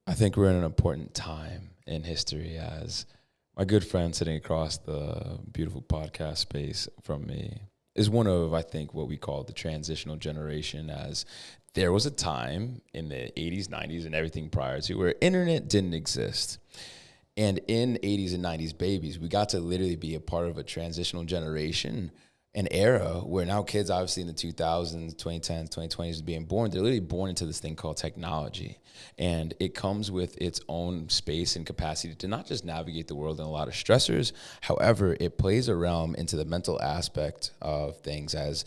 I think we're in an important time in history as my good friend sitting across the beautiful podcast space from me is one of, I think, what we call the transitional generation, as there was a time in the 80s, 90s, and everything prior to where internet didn't exist. And in 80s and 90s babies, we got to literally be a part of a transitional generation, an era where now kids, obviously in the 2000s, 2010s, 2020s, being born, they're literally born into this thing called technology. And it comes with its own space and capacity to not just navigate the world and a lot of stressors. However, it plays a realm into the mental aspect of things, as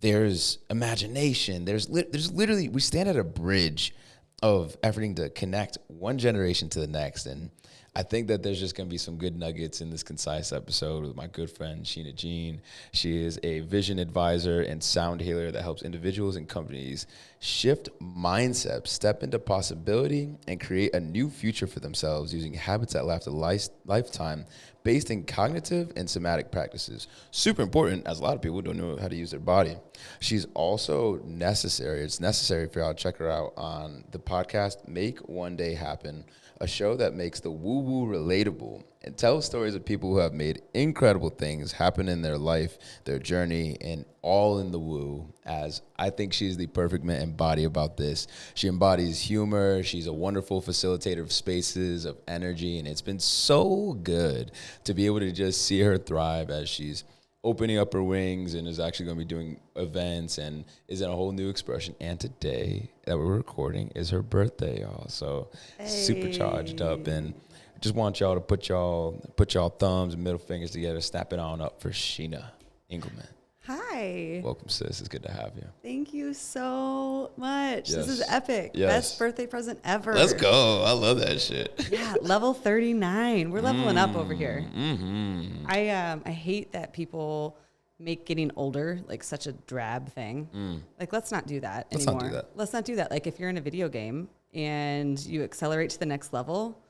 there's imagination. There's literally, we stand at a bridge of efforting to connect one generation to the next. And I think that there's just going to be some good nuggets in this concise episode with my good friend, Shenna Jean. She is a vision advisor and sound healer that helps individuals and companies shift mindsets, step into possibility, and create a new future for themselves using habits that last a lifetime based in cognitive and somatic practices. Super important, as a lot of people don't know how to use their body. She's also necessary. It's necessary for y'all to check her out on the podcast, Make One Day Happen, a show that makes the woo-woo relatable and tells stories of people who have made incredible things happen in their life, their journey, and all in the woo, as I think she's the perfect embody about this. She embodies humor. She's a wonderful facilitator of spaces, of energy, and it's been so good to be able to just see her thrive as she's opening up her wings and is actually going to be doing events and is in a whole new expression. And today that we're recording is her birthday, y'all. So super charged up, and just want y'all to put y'all thumbs and middle fingers together, snap it on up for Shenna Engelman. Hi. Welcome, sis. It's good to have you. Thank you so much. Yes. This is epic. Yes. Best birthday present ever. Let's go. I love that shit. Yeah, level 39. We're leveling up over here. Mm-hmm. I hate that people make getting older like such a drab thing. Like, let's not do that anymore. Let's not do that. Like, if you're in a video game and you accelerate to the next level,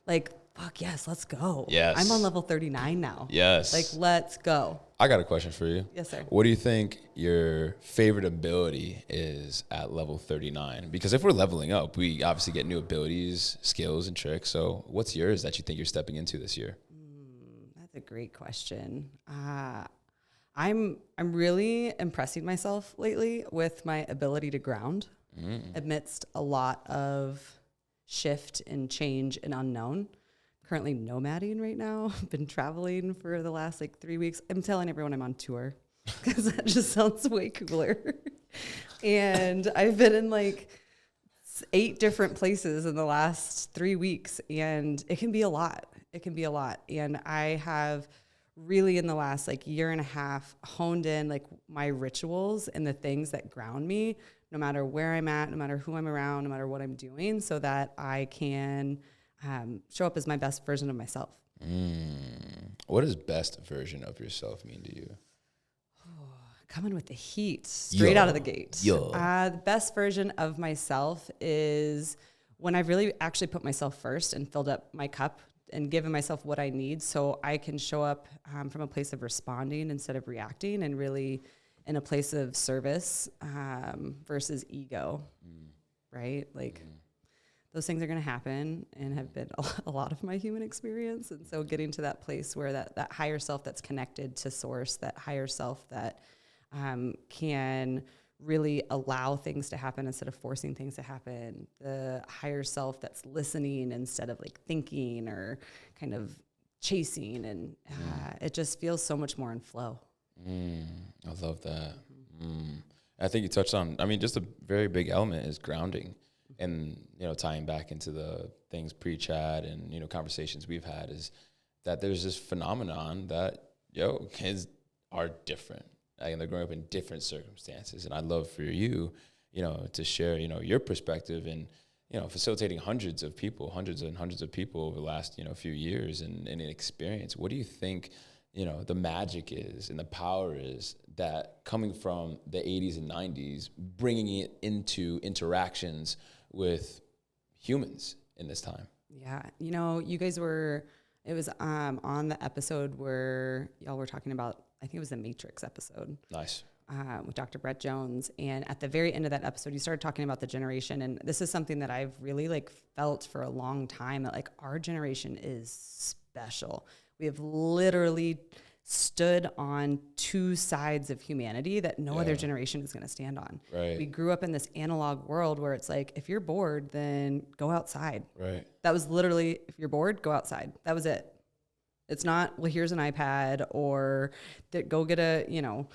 like, fuck yes, let's go. Yes. I'm on level 39 now. Yes. Like, let's go. I got a question for you. Yes, sir. What do you think your favorite ability is at level 39? Because if we're leveling up, we obviously get new abilities, skills, and tricks. So what's yours that you think you're stepping into this year? That's a great question. I'm really impressing myself lately with my ability to ground amidst a lot of shift and change and unknown. Currently nomading right now. I've been traveling for the last 3 weeks. I'm telling everyone I'm on tour because that just sounds way cooler. And I've been in 8 different places in the last 3 weeks, and it can be a lot. And I have really in the last year and a half honed in my rituals and the things that ground me, no matter where I'm at, no matter who I'm around, no matter what I'm doing, so that I can show up as my best version of myself. What does best version of yourself mean to you? Coming with the heat straight out of the gate. The best version of myself is when I've really actually put myself first and filled up my cup and given myself what I need so I can show up from a place of responding instead of reacting, and really in a place of service versus ego, right? Those things are going to happen and have been a lot of my human experience. And so getting to that place where that higher self that's connected to source, that higher self that can really allow things to happen instead of forcing things to happen, the higher self that's listening instead of thinking or kind of chasing. And it just feels so much more in flow. I love that. I think you touched on, just a very big element is grounding. And, tying back into the things pre-chat and, conversations we've had, is that there's this phenomenon that, kids are different. And they're growing up in different circumstances. And I'd love for you, to share, your perspective and, facilitating hundreds and hundreds of people over the last, few years and an experience. What do you think, the magic is and the power is that coming from the 80s and 90s, bringing it into interactions with humans in this time? Yeah. You guys it was on the episode where y'all were talking about, I think it was the Matrix episode. Nice. with Dr. Brett Jones. And at the very end of that episode, you started talking about the generation. And this is something that I've really like felt for a long time, that like our generation is special. We have literally stood on two sides of humanity that no other generation is going to stand on. Right. We grew up in this analog world where it's like, if you're bored, then go outside. Right. That was literally, if you're bored, go outside. That was it. It's not, well, here's an iPad, or go get a,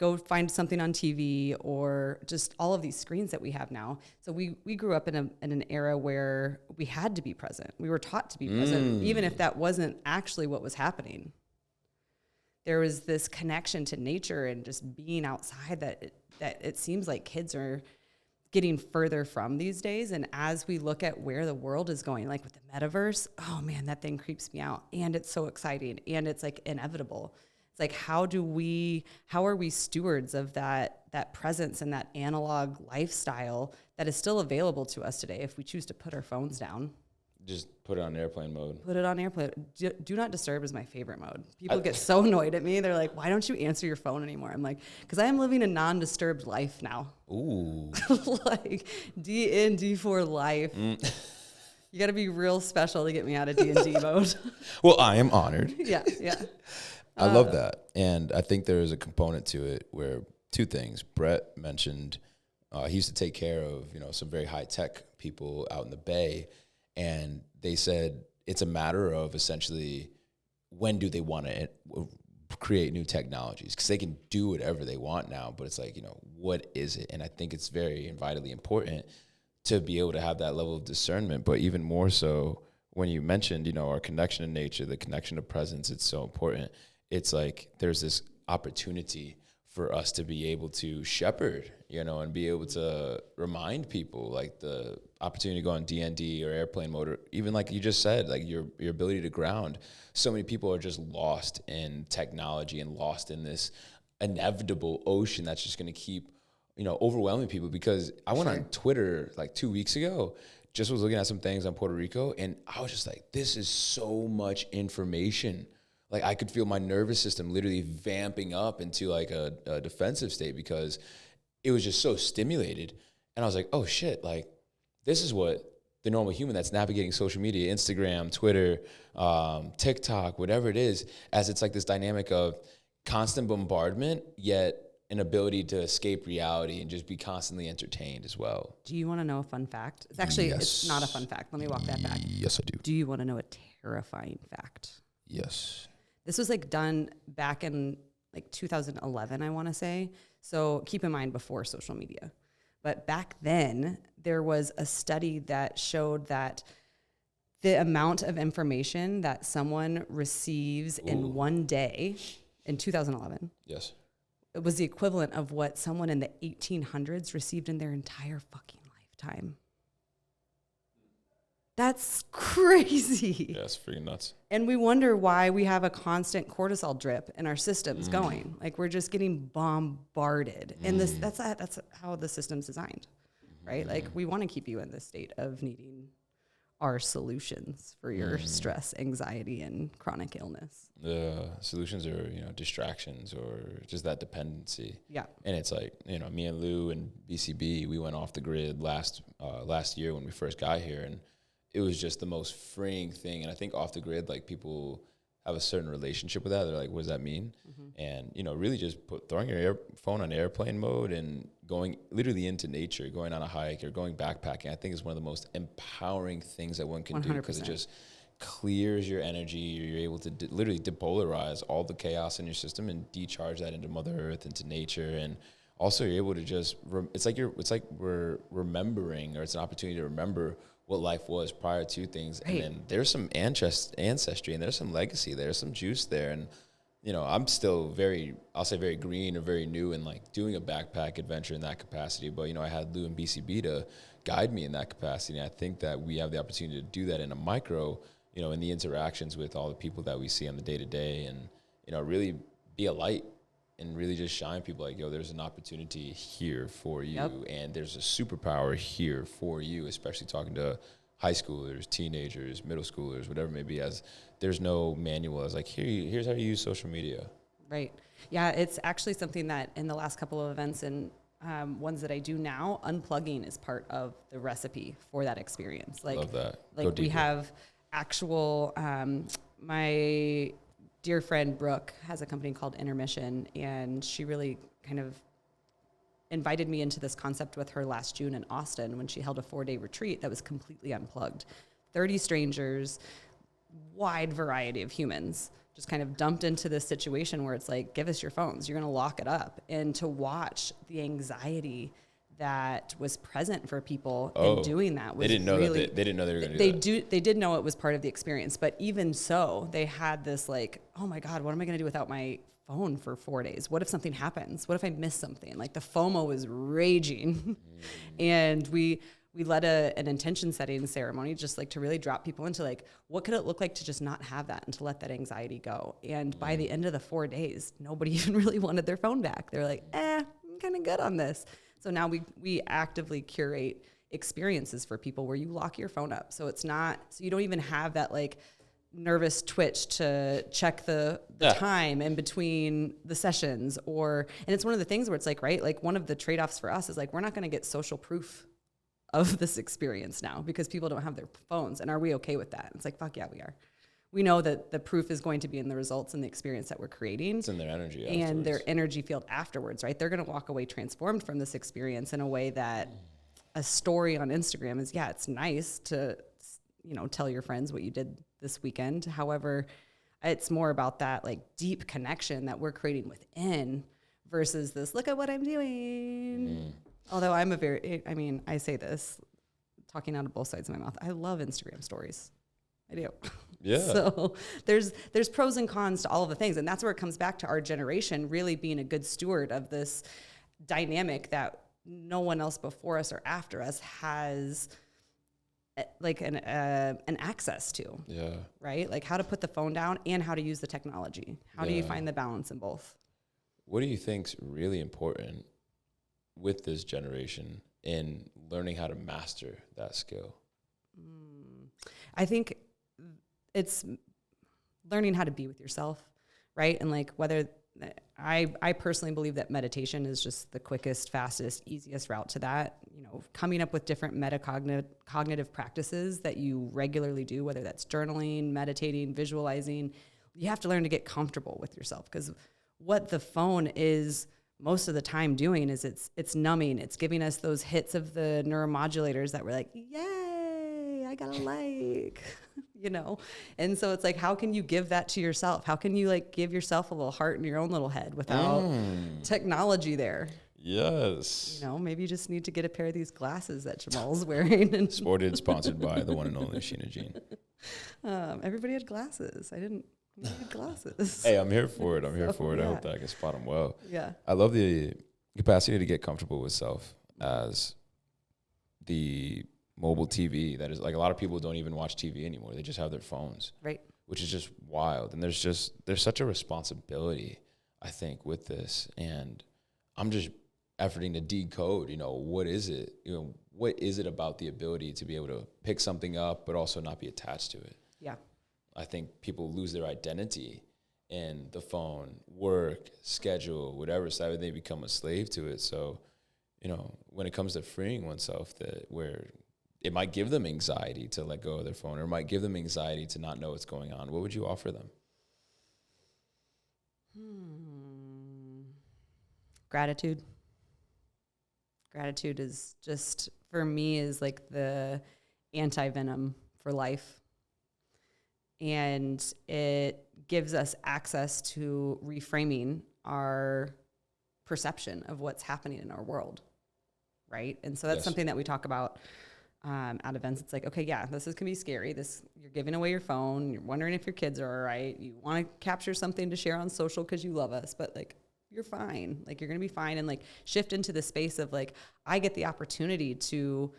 go find something on TV, or just all of these screens that we have now. So we grew up in an era where we had to be present. We were taught to be present, even if that wasn't actually what was happening. There was this connection to nature and just being outside that it seems like kids are getting further from these days. And as we look at where the world is going, like with the metaverse, oh man, that thing creeps me out. And it's so exciting. And it's like inevitable. It's like, how are we stewards of that presence and that analog lifestyle that is still available to us today if we choose to put our phones down? Just put it on airplane mode. Put it on airplane. Do not disturb is my favorite mode. People get so annoyed at me. They're like, why don't you answer your phone anymore? I'm like, because I am living a non-disturbed life now. Ooh. Like D in D4 life. You got to be real special to get me out of D&D mode. Well, I am honored. Yeah. I love that. And I think there is a component to it where two things. Brett mentioned he used to take care of, some very high tech people out in the Bay. And they said it's a matter of essentially when do they want to create new technologies, because they can do whatever they want now. But it's like, what is it? And I think it's very and vitally important to be able to have that level of discernment. But even more so when you mentioned, our connection to nature, the connection to presence, it's so important. It's like there's this opportunity for us to be able to shepherd, and be able to remind people, like the opportunity to go on DND or airplane mode, or even like you just said, like your ability to ground. So many people are just lost in technology and lost in this inevitable ocean that's just going to keep, overwhelming people. Because I went on Twitter like 2 weeks ago, just was looking at some things on Puerto Rico, and I was just like, this is so much information. Like I could feel my nervous system literally vamping up into like a defensive state because it was just so stimulated. And I was like, oh shit, like this is what the normal human that's navigating social media, Instagram, Twitter, TikTok, whatever it is, as it's like this dynamic of constant bombardment, yet an ability to escape reality and just be constantly entertained as well. Do you want to know a fun fact? It's actually, It's not a fun fact. Let me walk that back. Yes, I do. Do you want to know a terrifying fact? Yes. This was like done back in like 2011, I want to say. So keep in mind before social media. But back then, there was a study that showed that the amount of information that someone receives in one day in 2011, yes, it was the equivalent of what someone in the 1800s received in their entire fucking lifetime. That's crazy. Yeah, it's freaking nuts. And we wonder why we have a constant cortisol drip in our systems going. Like we're just getting bombarded. And that's how the system's designed, right? Like we want to keep you in this state of needing our solutions for your stress, anxiety, and chronic illness. The solutions are, distractions or just that dependency. Yeah. And it's like, me and Lou and BCB, we went off the grid last year when we first got here, and it was just the most freeing thing. And I think off the grid, like people have a certain relationship with that. They're like, what does that mean? And, really just throwing your phone on airplane mode and going literally into nature, going on a hike or going backpacking, I think is one of the most empowering things that one can 100%. Do, because it just clears your energy. You're able to literally depolarize all the chaos in your system and decharge that into Mother Earth, into nature. And also you're able to just, it's like we're remembering, or it's an opportunity to remember what life was prior to things. Right. And then there's some ancestry and there's some legacy, there's some juice there. And, I'm still very green or very new in like doing a backpack adventure in that capacity. But, I had Lou and BCB to guide me in that capacity. And I think that we have the opportunity to do that in a micro, in the interactions with all the people that we see on the day to day, and, really be a light and really just shine people like, there's an opportunity here for you. Yep. And there's a superpower here for you, especially talking to high schoolers, teenagers, middle schoolers, whatever it may be, as there's no manual as like, here's how you use social media. Right. Yeah, it's actually something that in the last couple of events and ones that I do now, unplugging is part of the recipe for that experience. Like, Love that. like we have actual, my dear friend Brooke has a company called Intermission, and she really kind of invited me into this concept with her last June in Austin when she held a 4-day retreat that was completely unplugged. 30 strangers, wide variety of humans, just kind of dumped into this situation where it's like, give us your phones, you're going to lock it up. And to watch the anxiety that was present for people in doing that was they didn't know really, that they didn't know they were going to do that. They did know it was part of the experience, but even so, they had this like, oh my God, what am I going to do without my phone for 4 days? What if something happens? What if I miss something? Like the FOMO was raging. And we led an intention setting ceremony, just like to really drop people into like, what could it look like to just not have that and to let that anxiety go? And by the end of the 4 days, nobody even really wanted their phone back. They're like, I'm kind of good on this. So now we actively curate experiences for people where you lock your phone up. So it's not, so you don't even have that like nervous twitch to check the time in between the sessions and it's one of the things where it's like, right, like one of the trade-offs for us is like, we're not going to get social proof of this experience now because people don't have their phones. And are we okay with that? It's like, fuck yeah, we are. We know that the proof is going to be in the results and the experience that we're creating. It's in their energy and their energy field afterwards, right? They're going to walk away transformed from this experience in a way that a story on Instagram is, it's nice to, tell your friends what you did this weekend. However, it's more about that like deep connection that we're creating within versus this, look at what I'm doing. Although I say this, talking out of both sides of my mouth, I love Instagram stories. I do. Yeah. So there's pros and cons to all of the things. And that's where it comes back to our generation really being a good steward of this dynamic that no one else before us or after us has like an access to. Yeah. Right? Like how to put the phone down and how to use the technology. How do you find the balance in both? What do you think's really important with this generation in learning how to master that skill? I think it's learning how to be with yourself, right? And like whether I personally believe that meditation is just the quickest, fastest, easiest route to that. Coming up with different cognitive practices that you regularly do, whether that's journaling, meditating, visualizing, you have to learn to get comfortable with yourself because what the phone is most of the time doing is it's numbing. It's giving us those hits of the neuromodulators that we're like, yay, I got a like, And so it's like, how can you give that to yourself? How can you like give yourself a little heart in your own little head without technology there? Yes. Maybe you just need to get a pair of these glasses that Jamal's wearing. And Sported, sponsored by the one and only Shenna Jean. Everybody had glasses. I didn't. Need glasses. Hey, I'm here for it. I hope that I can spot them well. Yeah. I love the capacity to get comfortable with self as the mobile TV. That is like a lot of people don't even watch TV anymore. They just have their phones. Right. Which is just wild. And there's such a responsibility, I think, with this. And I'm just efforting to decode, what is it? What is it about the ability to be able to pick something up, but also not be attached to it? Yeah. I think people lose their identity in the phone, work, schedule, whatever, so they become a slave to it. So, when it comes to freeing oneself, where it might give them anxiety to let go of their phone or it might give them anxiety to not know what's going on, what would you offer them? Gratitude. Gratitude is just, for me, is like the anti-venom for life. And it gives us access to reframing our perception of what's happening in our world, right? And so that's something that we talk about at events. It's like, okay, this can be scary. You're giving away your phone. You're wondering if your kids are all right. You want to capture something to share on social because you love us, but like, you're fine. Like, you're going to be fine. And like, shift into the space of like, I get the opportunity to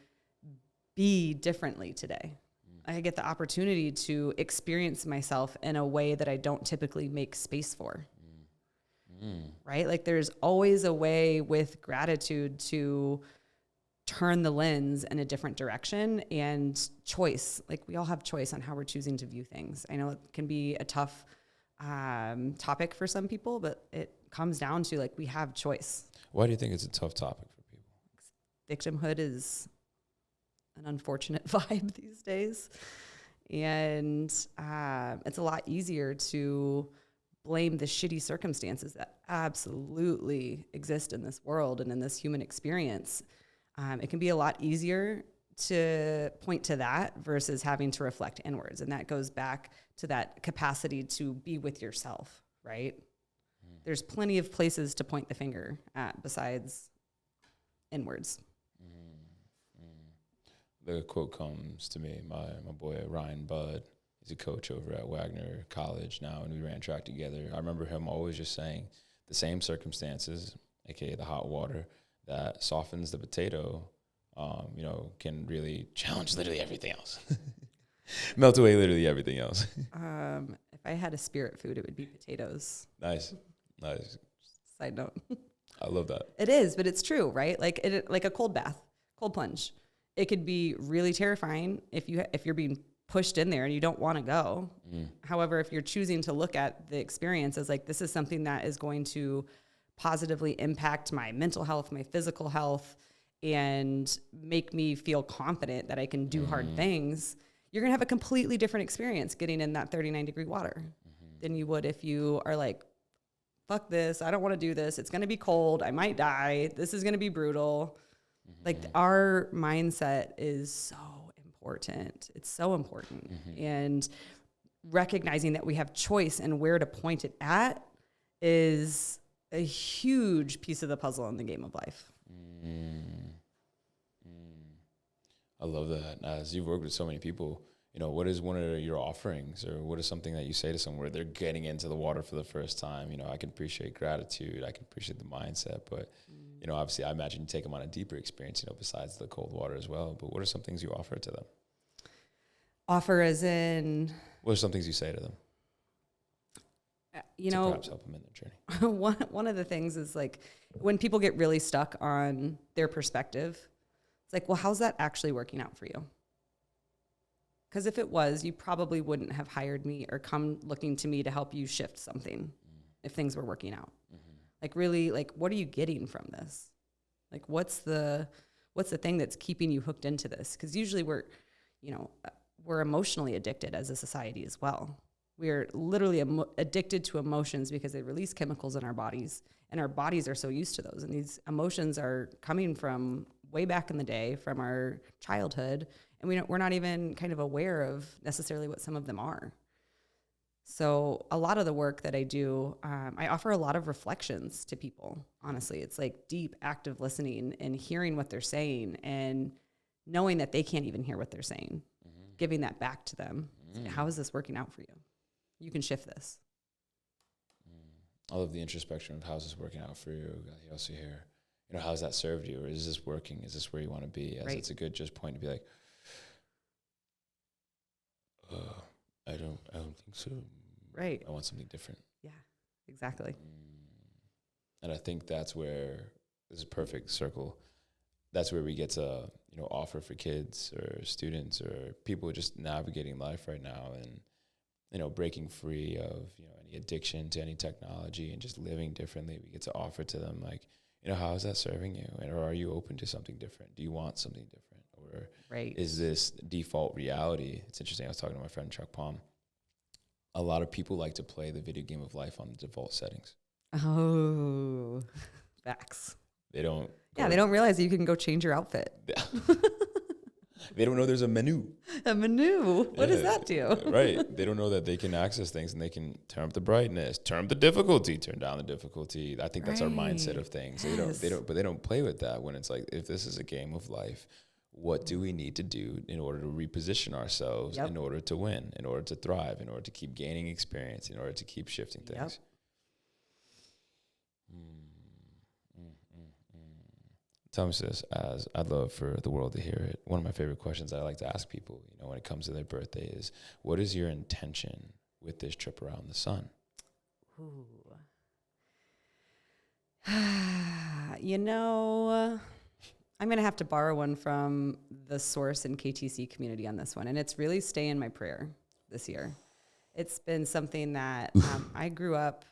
be differently today. I get the opportunity to experience myself in a way that I don't typically make space for. Right? Like there's always a way with gratitude to turn the lens in a different direction and choice. Like we all have choice on how we're choosing to view things. I know it can be a tough topic for some people, but it comes down to like we have choice. Why do you think it's a tough topic for people? Victimhood is an unfortunate vibe these days. And it's a lot easier to blame the shitty circumstances that absolutely exist in this world and in this human experience. It can be a lot easier to point to that versus having to reflect inwards. And that goes back to that capacity to be with yourself, right? There's plenty of places to point the finger at besides inwards. The quote comes to me, my boy Ryan Budd, he's a coach over at Wagner College now, and we ran track together. I remember him always just saying the same circumstances, aka the hot water, that softens the potato, can really challenge literally everything else. Melt away literally everything else. If I had a spirit food, it would be potatoes. Nice. Side note. I love that. It is, but it's true, right? Like a cold bath, cold plunge. It could be really terrifying if you're being pushed in there and you don't want to go. However, if you're choosing to look at the experience as like, this is something that is going to positively impact my mental health, my physical health, and make me feel confident that I can do hard things, you're going to have a completely different experience getting in that 39-degree water than you would if you are like, fuck this, I don't want to do this. It's going to be cold. I might die. This is going to be brutal. Like our mindset is so important. It's so important. And recognizing that we have choice and where to point it at is a huge piece of the puzzle in the game of life. I love that. As you've worked with so many people, what is one of your offerings, or what is something that you say to someone where they're getting into the water for the first time? I can appreciate gratitude. I can appreciate the mindset, but obviously I imagine you take them on a deeper experience, besides the cold water as well. But what are some things you offer to them? Offer as in? What are some things you say to them? To perhaps help them in their journey. One of the things is like when people get really stuck on their perspective, it's like, well, how's that actually working out for you? Because if it was, you probably wouldn't have hired me or come looking to me to help you shift something if things were working out. Like really, like what are you getting from this? Like what's the thing that's keeping you hooked into this? Because usually we're emotionally addicted as a society as well. We're literally addicted to emotions because they release chemicals in our bodies, and our bodies are so used to those. And these emotions are coming from way back in the day, from our childhood, and we're not even kind of aware of necessarily what some of them are. So a lot of the work that I do, I offer a lot of reflections to people. Honestly, it's like deep, active listening and hearing what they're saying and knowing that they can't even hear what they're saying, giving that back to them. How is this working out for you? You can shift this. I love the introspection of how's this working out for you. You also hear, how's that served you? Or is this working? Is this where you want to be? As it's a good just point to be like, I don't think so. Right. I want something different. Yeah, exactly. And I think that's where this is a perfect circle. That's where we get to, offer for kids or students or people just navigating life right now and, breaking free of, any addiction to any technology and just living differently. We get to offer to them like, how is that serving you? And or are you open to something different? Do you want something different? Or is this default reality? It's interesting. I was talking to my friend Chuck Palm. A lot of people like to play the video game of life on the default settings. Oh, facts. They don't. They don't realize that you can go change your outfit. They don't know there's a menu. A menu? What does that do? Right. They don't know that they can access things and they can turn up the brightness, turn up the difficulty, turn down the difficulty. I think that's our mindset of things. Yes. They don't play with that when it's like, if this is a game of life, what do we need to do in order to reposition ourselves in order to win, in order to thrive, in order to keep gaining experience, in order to keep shifting things? Tell me this, as I'd love for the world to hear it. One of my favorite questions I like to ask people, when it comes to their birthday is, what is your intention with this trip around the sun? Ooh. I'm going to have to borrow one from the Source and KTC community on this one. And it's really stay in my prayer this year. it's been something that I grew up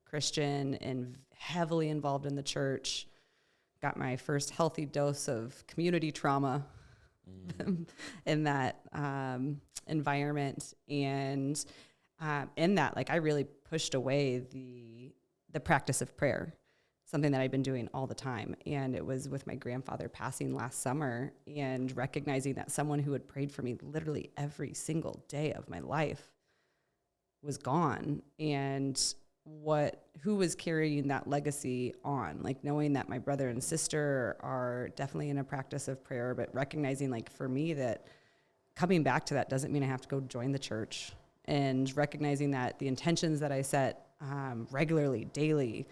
Christian and heavily involved in the church. Got my first healthy dose of community trauma in that environment. And in that, like, I really pushed away the practice of prayer, something that I'd been doing all the time. And it was with my grandfather passing last summer and recognizing that someone who had prayed for me literally every single day of my life was gone. And who was carrying that legacy on, like knowing that my brother and sister are definitely in a practice of prayer, but recognizing, like, for me, that coming back to that doesn't mean I have to go join the church, and recognizing that the intentions that I set regularly, daily,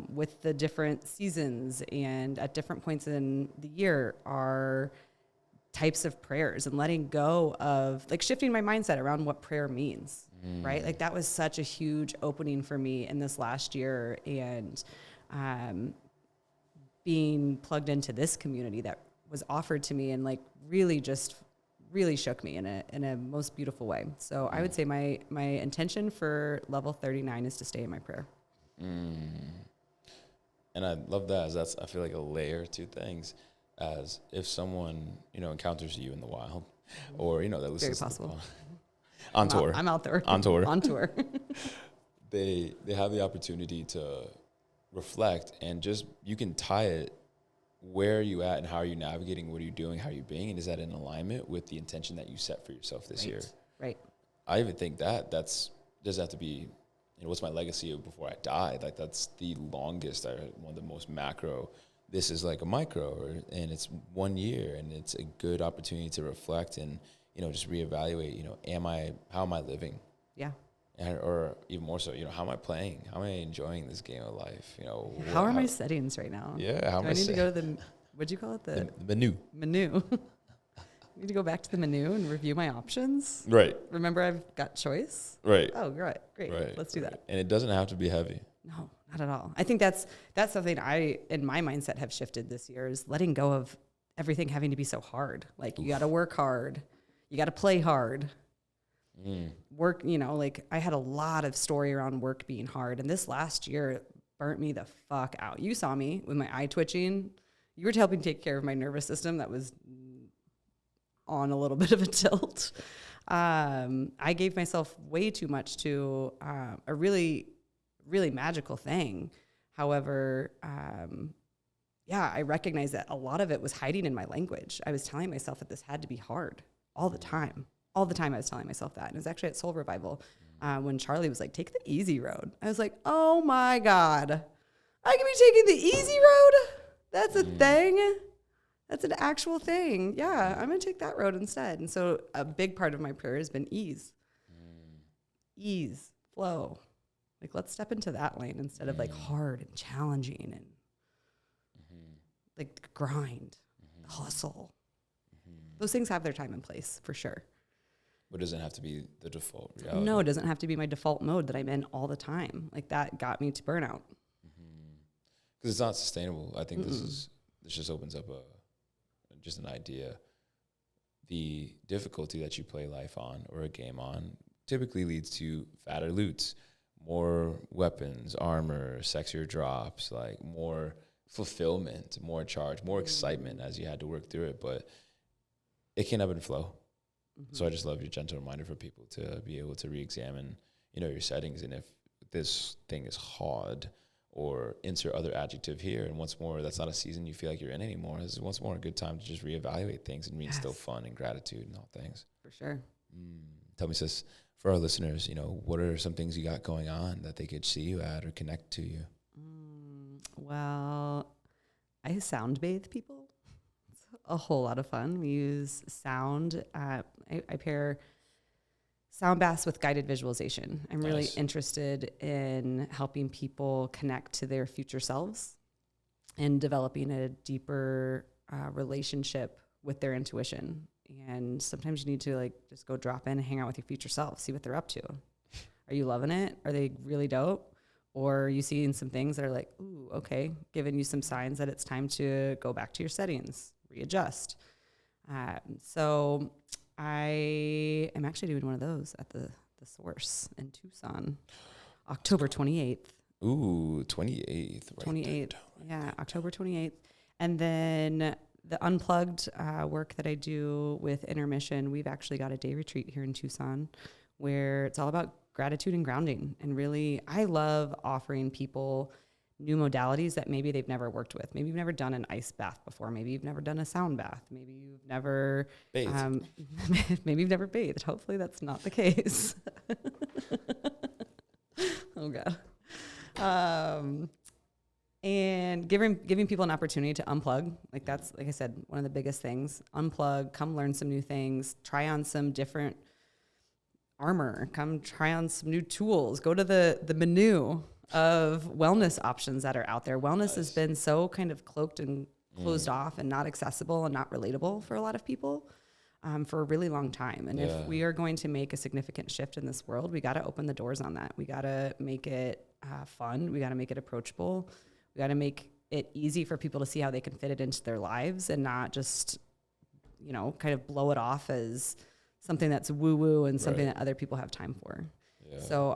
with the different seasons and at different points in the year are types of prayers, and letting go of, like, shifting my mindset around what prayer means, right? Like, that was such a huge opening for me in this last year, and being plugged into this community that was offered to me, and like really shook me in a most beautiful way. So I would say my intention for level 39 is to stay in my prayer. And I love that, as that's, I feel like, a layer to things, as if someone, encounters you in the wild, or, that listens Very to possible. On tour. I'm out there. On tour. On tour. They have the opportunity to reflect, and just, you can tie it, where are you at and how are you navigating, what are you doing, how are you being, and is that in alignment with the intention that you set for yourself this year? Right. I even think doesn't have to be, what's my legacy of before I die? Like, that's the longest, one of the most macro. This is like a micro, and it's 1 year, and it's a good opportunity to reflect and, just reevaluate, how am I living? Yeah. Or even more so, how am I playing? How am I enjoying this game of life? How are my settings right now? Yeah. How am I need to go to the, what'd you call it? The menu. Menu. I need to go back to the menu and review my options. Right. Remember, I've got choice. Right. Oh, great. Right. Let's do that. And it doesn't have to be heavy. No, not at all. I think that's something I, in my mindset, have shifted this year, is letting go of everything having to be so hard. Like, you got to work hard. You got to play hard. Work, like, I had a lot of story around work being hard. And this last year burnt me the fuck out. You saw me with my eye twitching. You were helping take care of my nervous system that was on a little bit of a tilt. I gave myself way too much to a really, really magical thing. However, I recognized that a lot of it was hiding in my language. I was telling myself that this had to be hard all the time. All the time I was telling myself that. And it was actually at Soul Revival when Charlie was like, take the easy road. I was like, oh my God, I can be taking the easy road? That's a thing? That's an actual thing. Yeah, I'm going to take that road instead. And so a big part of my prayer has been ease. Ease, flow. Like, let's step into that lane instead of like hard and challenging and like the grind, the hustle. Those things have their time and place for sure. But it doesn't have to be the default reality. No, it doesn't have to be my default mode that I'm in all the time. Like, that got me to burnout. Because it's not sustainable. I think this just opens up just an idea. The difficulty that you play life on, or a game on, typically leads to fatter loots, more weapons, armor, sexier drops, like more fulfillment, more charge, more excitement as you had to work through it. But it can ebb and flow. So I just love your gentle reminder for people to be able to re-examine, your settings, and if this thing is hard, or insert other adjective here. And once more, that's not a season you feel like you're in anymore. This is once more a good time to just reevaluate things and reinstill fun and gratitude and all things. For sure. Tell me, sis, for our listeners, what are some things you got going on that they could see you at or connect to you? Well, I sound bathe people. It's a whole lot of fun. We use sound. I pair sound baths with guided visualization. I'm really interested in helping people connect to their future selves and developing a deeper relationship with their intuition. And sometimes you need to like just go drop in and hang out with your future self, see what they're up to. Are you loving it? Are they really dope? Or are you seeing some things that are like, ooh, okay, giving you some signs that it's time to go back to your settings, readjust. So I am actually doing one of those at the The Source in Tucson, October 28th. Ooh, 28th. 28th. Yeah, October 28th. And then the Unplugged work that I do with Intermission, we've actually got a day retreat here in Tucson where it's all about gratitude and grounding. And really, I love offering people new modalities that maybe they've never worked with. Maybe you've never done an ice bath before. Maybe you've never done a sound bath. Maybe you've never bathed. Maybe you've never bathed. Hopefully that's not the case. Oh God. And giving people an opportunity to unplug. Like that's, like I said, one of the biggest things. Unplug, come learn some new things, try on some different armor, come try on some new tools, go to the menu of wellness options that are out there. Wellness has been so kind of cloaked and closed off and not accessible and not relatable for a lot of people for a really long time. And if we are going to make a significant shift in this world, we got to open the doors on that. We got to make it fun. We got to make it approachable. We got to make it easy for people to see how they can fit it into their lives and not just, kind of blow it off as something that's woo-woo and something that other people have time for. Yeah. So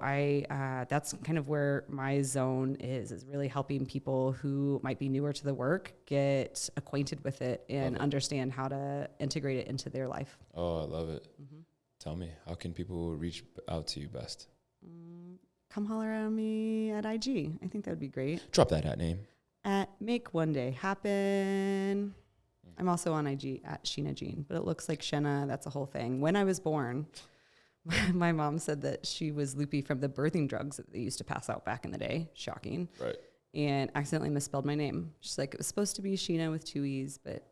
that's kind of where my zone is really helping people who might be newer to the work get acquainted with it and understand how to integrate it into their life. Oh, I love it. Mm-hmm. Tell me, how can people reach out to you best? Come holler at me at IG. I think that would be great. Drop that name. At Make One Day Happen. I'm also on IG at Shenna Jean, but it looks like Shenna. That's a whole thing. When I was born, my mom said that she was loopy from the birthing drugs that they used to pass out back in the day. Shocking. Right. And accidentally misspelled my name. She's like, it was supposed to be Sheena with 2 E's, but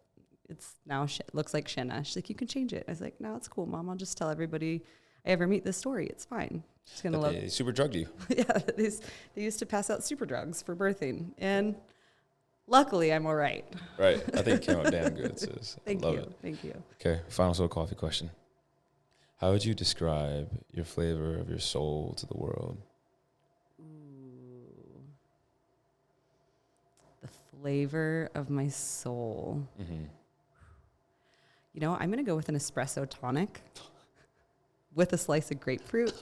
it's now looks like Shenna. She's like, you can change it. I was like, no, it's cool, Mom. I'll just tell everybody I ever meet this story. It's fine. She's gonna love. They super drugged you. Yeah, they used to pass out super drugs for birthing, and luckily I'm all right. Right. I think it came out damn good, sis. Thank Love you. it. Thank you. Okay, final soul coffee question. How would you describe your flavor of your soul to the world? Ooh. The flavor of my soul. Mm-hmm. I'm going to go with an espresso tonic with a slice of grapefruit.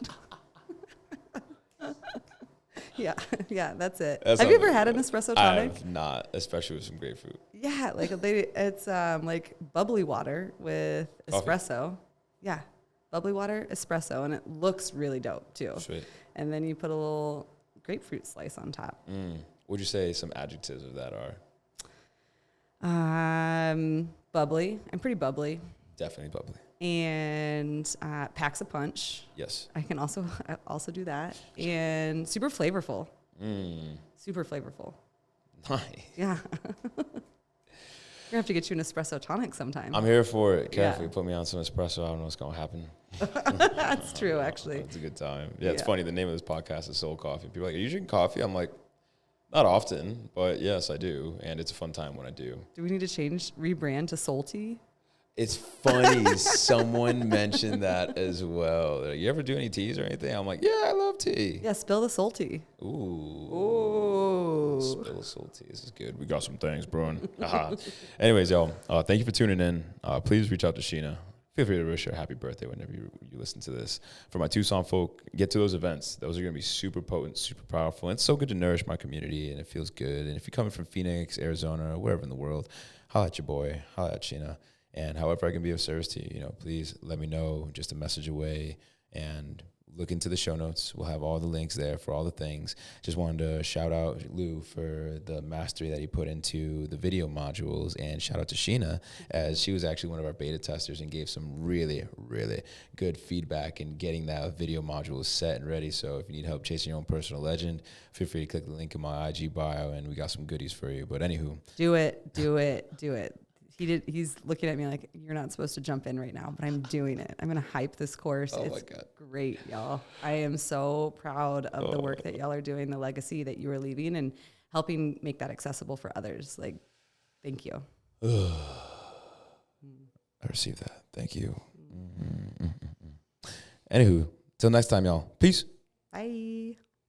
Yeah, that's it. Have you ever had an espresso tonic? I have not, especially with some grapefruit. Yeah, it's like bubbly water with espresso. Coffee. Yeah, bubbly water, espresso, and it looks really dope too. Sweet. And then you put a little grapefruit slice on top. Would you say some adjectives of that are? Bubbly. I'm pretty bubbly. Definitely bubbly. And packs a punch. Yes. I can also do that. And super flavorful. Super flavorful. Nice. Yeah. We're gonna have to get you an espresso tonic sometime. I'm here for it. Carefully put me on some espresso. I don't know what's gonna happen. That's true, actually. It's a good time. Yeah, it's funny. The name of this podcast is Soul Coffee. People are like, are you drinking coffee? I'm like, not often, but yes, I do. And it's a fun time when I do. Do we need to rebrand to Soul Tea? It's funny. Someone mentioned that as well. They're like, you ever do any teas or anything? I'm like, yeah, I love tea. Yeah, spill the soul tea. Ooh. Spill the soul tea. This is good. We got some things brewing. Anyways, y'all, thank you for tuning in. Please reach out to Shenna. Feel free to wish her a happy birthday whenever you listen to this. For my Tucson folk, get to those events. Those are going to be super potent, super powerful. And it's so good to nourish my community, and it feels good. And if you're coming from Phoenix, Arizona, or wherever in the world, holla at your boy, holla at Shenna. And however I can be of service to you, please let me know, just a message away, and look into the show notes. We'll have all the links there for all the things. Just wanted to shout out Lou for the mastery that he put into the video modules, and shout out to Shenna, as she was actually one of our beta testers and gave some really, really good feedback in getting that video module set and ready. So if you need help chasing your own personal legend, feel free to click the link in my IG bio, and we got some goodies for you. But anywho. Do it. He's looking at me like, you're not supposed to jump in right now, but I'm doing it. I'm going to hype this course. It's my God. Great, y'all. I am so proud of the work that y'all are doing, the legacy that you are leaving, and helping make that accessible for others. Like, thank you. I received that. Thank you. Anywho, till next time, y'all. Peace.